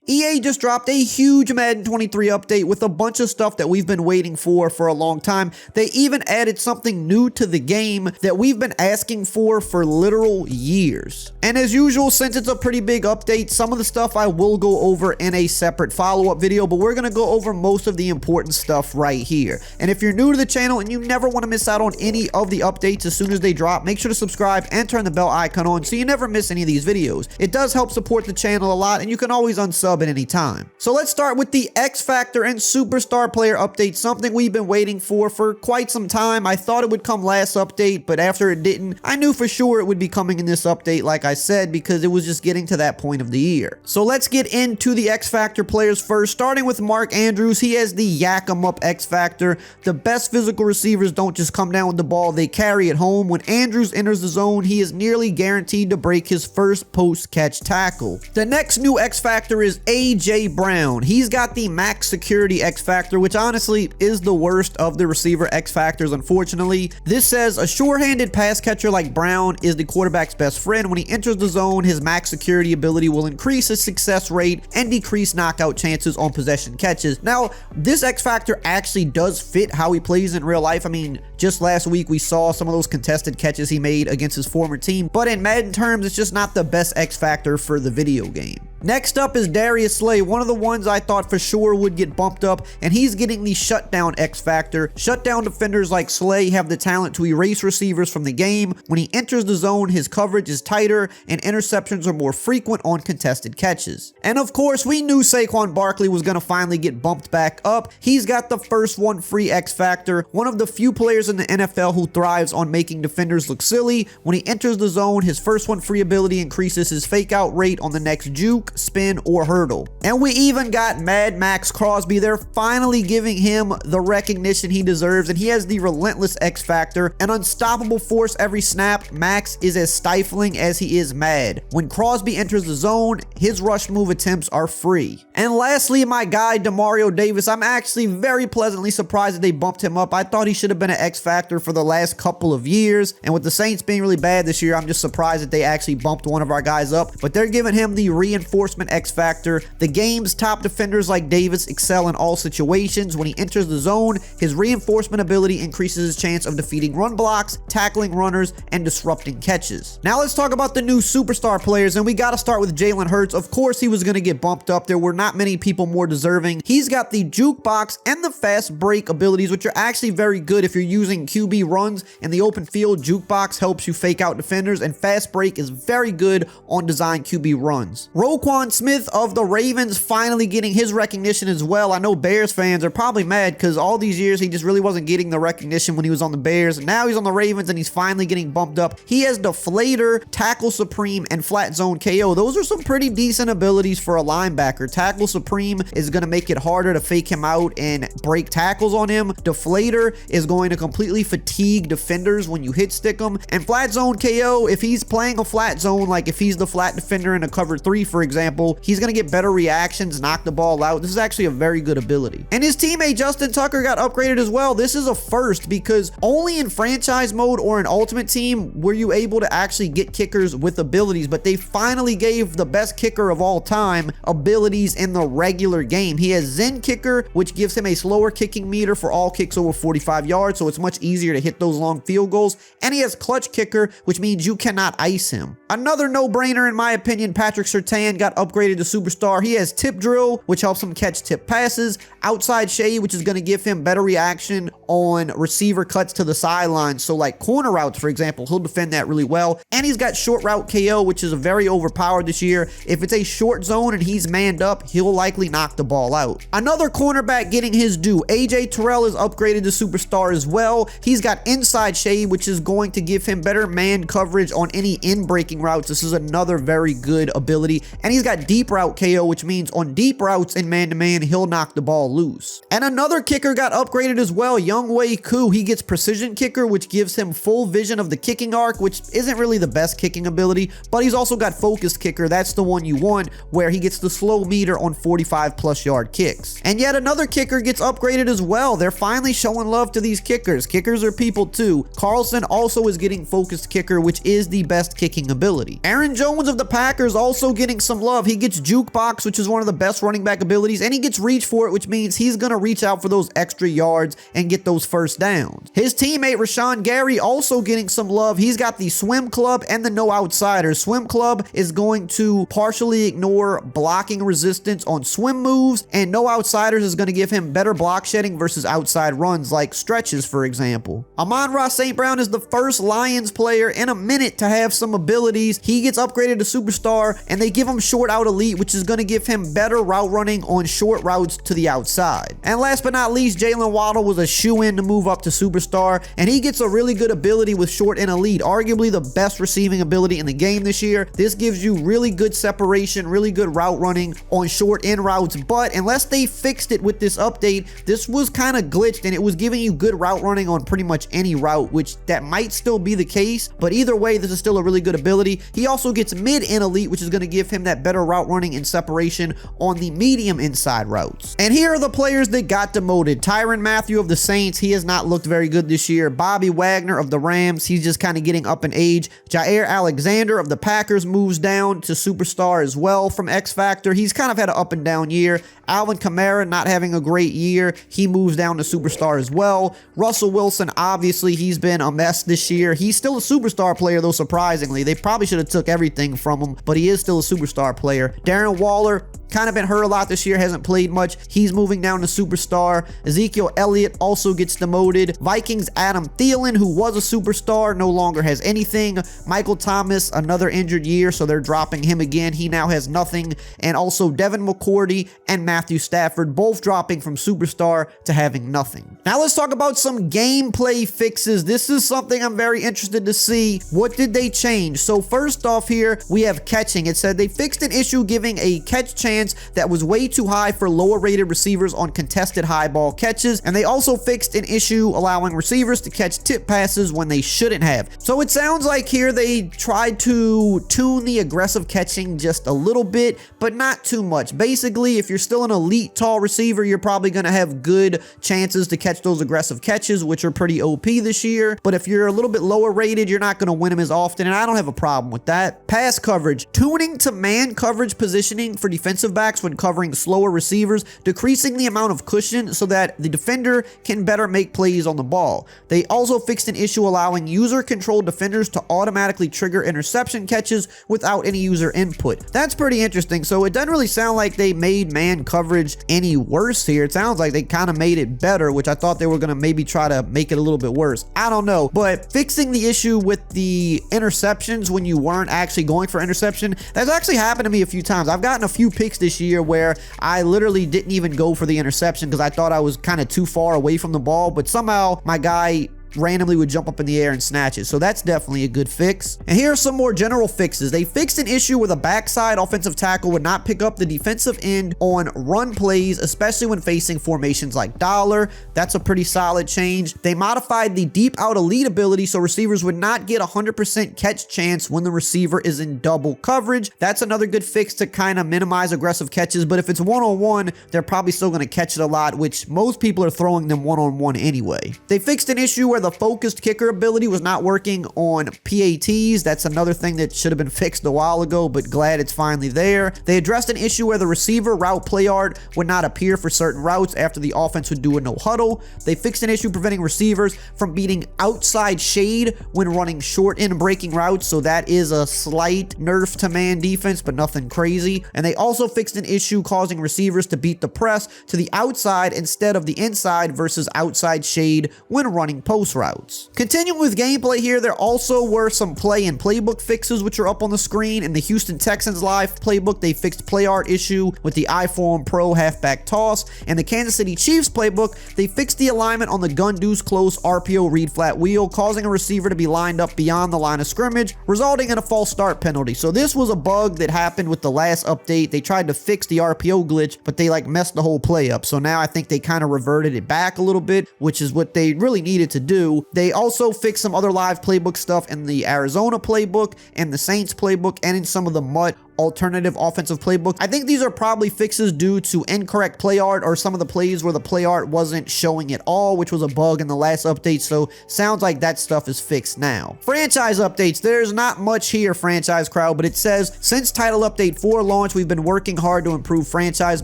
EA just dropped a huge Madden 23 update with a bunch of stuff that we've been waiting for a long time. They even added something new to the game that we've been asking for literal years. And as usual, since it's a pretty big update, some of the stuff I will go over in a separate follow-up video, but we're going to go over most of the important stuff right here. And if you're new to the channel and you never want to miss out on any of the updates as soon as they drop, make sure to subscribe and turn the bell icon on so you never miss any of these videos. It does help support the channel a lot, and you can always unsub at any time. So let's start with the X Factor and Superstar player update, something we've been waiting for quite some time. I thought it would come last update, but after it didn't, I knew for sure it would be coming in this update, like I said, because it was just getting to that point of the year. So let's get into the X Factor players first, starting with Mark Andrews. He has the Yak 'em Up X Factor. The best physical receivers don't just come down with the ball, they carry it home. When Andrews enters the zone, he is nearly guaranteed to break his first post-catch tackle. The next new X Factor is A.J. Brown. He's got the max security X Factor, which honestly is the worst of the receiver X Factors, unfortunately. This says a sure-handed pass catcher like Brown is the quarterback's best friend. When he enters the zone, his max security ability will increase his success rate and decrease knockout chances on possession catches. Now, this X Factor actually does fit how he plays in real life. I mean, just last week we saw some of those contested catches he made against his former team, but in Madden terms, it's just not the best X Factor for the video game. Next up is Darius Slay, one of the ones I thought for sure would get bumped up, and he's getting the shutdown X Factor. Shutdown defenders like Slay have the talent to erase receivers from the game. When he enters the zone, his coverage is tighter and interceptions are more frequent on contested catches. And of course, we knew Saquon Barkley was going to finally get bumped back up. He's got the first one free X Factor, one of the few players in the NFL who thrives on making defenders look silly. When he enters the zone, his first one free ability increases his fake out rate on the next juke, spin, or hurdle. And we even got Mad Max Crosby. They're finally giving him the recognition he deserves, and he has the relentless X Factor, an unstoppable force every snap. Max is as stifling as he is mad. When Crosby enters the zone, his rush move attempts are free. And lastly, my guy Demario Davis. I'm actually very pleasantly surprised that they bumped him up. I thought he should have been an X Factor for the last couple of years, and with the Saints being really bad this year, I'm just surprised that they actually bumped one of our guys up. But they're giving him the reinforcement X Factor. The game's top defenders like Davis excel in all situations. When he enters the zone, his reinforcement ability increases his chance of defeating run blocks, tackling runners, and disrupting catches. Now let's talk about the new Superstar players, and we got to start with Jalen Hurts. Of course he was going to get bumped up. There were not many people more deserving. He's got the jukebox and the fast break abilities, which are actually very good if you're using QB runs in the open field. Jukebox helps you fake out defenders, and fast break is very good on design QB runs. Roquan Smith of the Ravens finally getting his recognition as well. I know Bears fans are probably mad because all these years he just really wasn't getting the recognition when he was on the Bears. Now he's on the Ravens and he's finally getting bumped up. He has Deflator, Tackle Supreme, and Flat Zone KO. Those are some pretty decent abilities for a linebacker. Tackle Supreme is going to make it harder to fake him out and break tackles on him. Deflator is going to completely fatigue defenders when you hit stick them. And Flat Zone KO, if he's playing a flat zone, like if he's the flat defender in a cover 3, for example, he's going to get better reactions, knock the ball out. This is actually a very good ability. And his teammate Justin Tucker got upgraded as well. This is a first because only in franchise mode or in Ultimate Team were you able to actually get kickers with abilities, but they finally gave the best kicker of all time abilities in the regular game. He has Zen Kicker, which gives him a slower kicking meter for all kicks over 45 yards, so it's much easier to hit those long field goals. And he has Clutch Kicker, which means you cannot ice him. Another no-brainer in my opinion, Patrick Surtain got upgraded to Superstar. He has Tip Drill, which helps him catch tip passes, Outside Shade, which is going to give him better reaction on receiver cuts to the sideline. So like corner routes, for example, he'll defend that really well. And he's got Short Route KO, which is very overpowered this year. If it's a short zone and he's manned up, he'll likely knock the ball out. Another cornerback getting his due. AJ Terrell is upgraded to Superstar as well. He's got Inside Shade, which is going to give him better man coverage on any in-breaking routes. This is another very good ability. And he's got Deep Route KO, which means on deep routes in man-to-man, he'll knock the ball loose. And another kicker got upgraded as well, Younghoe Koo. He gets Precision Kicker, which gives him full vision of the kicking arc, which isn't really the best kicking ability, but he's also got Focused Kicker. That's the one you want, where he gets the slow meter on 45+ yard kicks. And yet another kicker gets upgraded as well. They're finally showing love to these kickers. Kickers are people too. Carlson also is getting Focused Kicker, which is the best kicking ability. Aaron Jones of the Packers also getting some love. He gets jukebox, which is one of the best running back abilities, and he gets reach for it, which means he's going to reach out for those extra yards and get those first downs. His teammate Rashawn Gary also getting some love. He's got the swim club and the no outsiders. Swim club is going to partially ignore blocking resistance on swim moves, and no outsiders is going to give him better block shedding versus outside runs like stretches, for example. Amon-Ra St. Brown is the first Lions player in a minute to have some abilities. He gets upgraded to superstar, and they give him short out elite, which is going to give him better route running on short routes to the outside. And last but not least, Jalen Waddle was a shoe-in to move up to superstar, and he gets a really good ability with short and elite, arguably the best receiving ability in the game this year. This gives you really good separation, really good route running on short end routes, but unless they fixed it with this update, this was kind of glitched, and it was giving you good route running on pretty much any route, which that might still be the case, but either way, this is still a really good ability. He also gets mid and elite, which is going to give him that better route running and separation on the medium inside routes. And here are the players that got demoted. Tyrann Mathieu of the Saints, he has not looked very good this year. Bobby Wagner of the Rams, he's just kind of getting up in age. Jair Alexander of the Packers moves down to superstar as well from X Factor. He's kind of had an up and down year. Alvin Kamara not having a great year. He moves down to superstar as well. Russell Wilson, obviously, he's been a mess this year. He's still a superstar player, though, surprisingly. They probably should have took everything from him, but he is still a superstar player. Darren Waller, kind of been hurt a lot this year, hasn't played much. He's moving down to superstar. Ezekiel Elliott also gets demoted. Vikings Adam Thielen, who was a superstar, no longer has anything. Michael Thomas, another injured year, so they're dropping him again. He now has nothing. And also Devin McCourty and Matthew Stafford, both dropping from superstar to having nothing. Now let's talk about some gameplay fixes. This is something I'm very interested to see. What did they change? So first off here, we have catching. It said they fixed an issue giving a catch chance that was way too high for lower rated receivers on contested high ball catches, and they also fixed an issue allowing receivers to catch tip passes when they shouldn't have. So it sounds like here they tried to tune the aggressive catching just a little bit, but not too much. Basically, if you're still an elite tall receiver, you're probably going to have good chances to catch those aggressive catches, which are pretty OP this year. But if you're a little bit lower rated, you're not going to win them as often, and I don't have a problem with that. Pass coverage, tuning to man coverage positioning for defensive backs when covering slower receivers, decreasing the amount of cushion so that the defender can better make plays on the ball. They also fixed an issue allowing user-controlled defenders to automatically trigger interception catches without any user input. That's pretty interesting. So it doesn't really sound like they made man coverage any worse here. It sounds like they kind of made it better, which I thought they were going to maybe try to make it a little bit worse. I don't know, but fixing the issue with the interceptions when you weren't actually going for interception, that's actually happened to me a few times. I've gotten a few picks this year where I literally didn't even go for the interception because I thought I was kind of too far away from the ball, but somehow my guy randomly would jump up in the air and snatch it. So that's definitely a good fix. And here are some more general fixes. They fixed an issue where the backside offensive tackle would not pick up the defensive end on run plays, especially when facing formations like dollar. That's a pretty solid change. They modified the deep out elite ability so receivers would not get 100% catch chance when the receiver is in double coverage. That's another good fix to kind of minimize aggressive catches, but if it's one-on-one, they're probably still going to catch it a lot, which most people are throwing them one-on-one anyway. They fixed an issue where the focused kicker ability was not working on PATs. That's another thing that should have been fixed a while ago, but glad it's finally there. They addressed an issue where the receiver route play art would not appear for certain routes after the offense would do a no huddle. They fixed an issue preventing receivers from beating outside shade when running short end breaking routes, so that is a slight nerf to man defense, but nothing crazy. And they also fixed an issue causing receivers to beat the press to the outside instead of the inside versus outside shade when running post routes. Continuing with gameplay here, there also were some play and playbook fixes which are up on the screen. In the Houston Texans live playbook, they fixed play art issue with the iPhone Pro halfback toss. And the Kansas City Chiefs playbook, they fixed the alignment on the gun deuce close RPO read flat wheel, causing a receiver to be lined up beyond the line of scrimmage, resulting in a false start penalty. So this was a bug that happened with the last update. They tried to fix the RPO glitch, but they like messed the whole play up. So now I think they kind of reverted it back a little bit, which is what they really needed to do. They also fixed some other live playbook stuff in the Arizona playbook and the Saints playbook and in some of the MUT alternative offensive playbooks. I think these are probably fixes due to incorrect play art or some of the plays where the play art wasn't showing at all, which was a bug in the last update, so sounds like that stuff is fixed now. Franchise updates, there's not much here, franchise crowd, but it says, since title update 4 launch, we've been working hard to improve franchise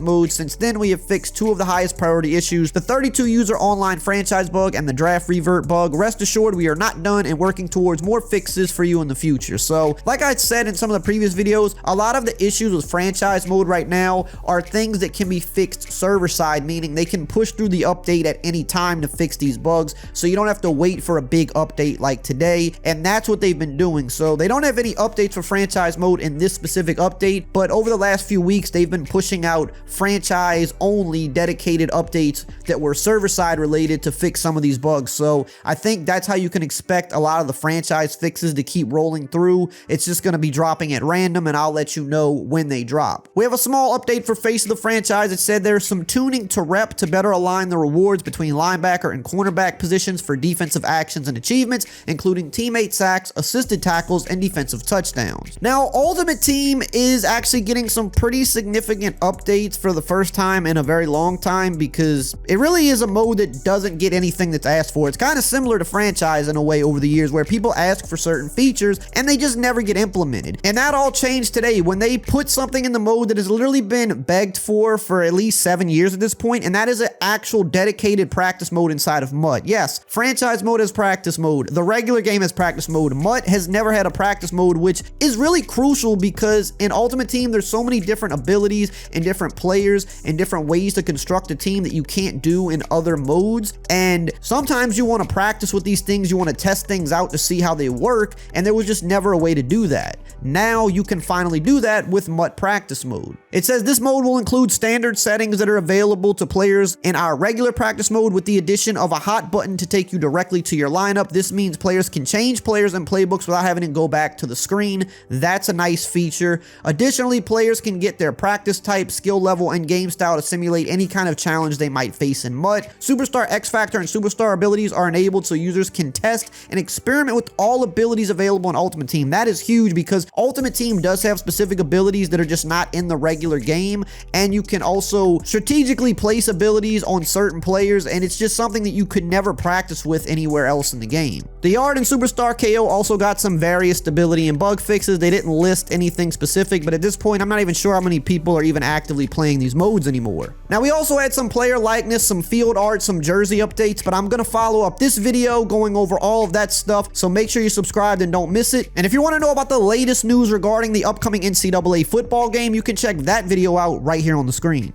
mode. Since then, we have fixed 2 of the highest priority issues, the 32 user online franchise bug and the draft revert bug. Rest assured, we are not done and working towards more fixes for you in the future. So, like I said in some of the previous videos, a lot of the issues with franchise mode right now are things that can be fixed server side, meaning they can push through the update at any time to fix these bugs, so you don't have to wait for a big update like today, and that's what they've been doing. So they don't have any updates for franchise mode in this specific update, but over the last few weeks, they've been pushing out franchise only dedicated updates that were server side related to fix some of these bugs. So I think that's how you can expect a lot of the franchise fixes to keep rolling through. It's just going to be dropping at random, and I'll let you know when they drop. We have a small update for face of the franchise. It said there's some tuning to rep to better align the rewards between linebacker and cornerback positions for defensive actions and achievements, including teammate sacks, assisted tackles, and defensive touchdowns. Now, Ultimate Team is actually getting some pretty significant updates for the first time in a very long time, because it really is a mode that doesn't get anything that's asked for. It's kind of similar to franchise in a way over the years, where people ask for certain features and they just never get implemented. And that all changed today when they put something in the mode that has literally been begged for at least 7 years at this point, and that is an actual dedicated practice mode inside of MUT. Yes, franchise mode has practice mode. The regular game has practice mode. MUT has never had a practice mode, which is really crucial because in Ultimate Team, there's so many different abilities and different players and different ways to construct a team that you can't do in other modes. And sometimes you want to practice with these things. You want to test things out to see how they work. And there was just never a way to do that. Now you can finally do that with MUT practice mode. It says this mode will include standard settings that are available to players in our regular practice mode, with the addition of a hot button to take you directly to your lineup. This means players can change players and playbooks without having to go back to the screen. That's a nice feature. Additionally, players can get their practice type, skill level, and game style to simulate any kind of challenge they might face in MUT. Superstar X Factor and Superstar abilities are enabled so users can test and experiment with all abilities available in Ultimate Team. That is huge because Ultimate Team does have specific abilities that are just not in the regular game, and you can also strategically place abilities on certain players, and it's just something that you could never practice with anywhere else in the game. The Yard and Superstar KO also got some various stability and bug fixes. They didn't list anything specific, but at this point, I'm not even sure how many people are even actively playing these modes anymore. Now, we also had some player likeness, some field art, some jersey updates, but I'm going to follow up this video going over all of that stuff, so make sure you're subscribed and don't miss it. And if you want to know about the latest news regarding the upcoming NCAA football game, you can check that video out right here on the screen.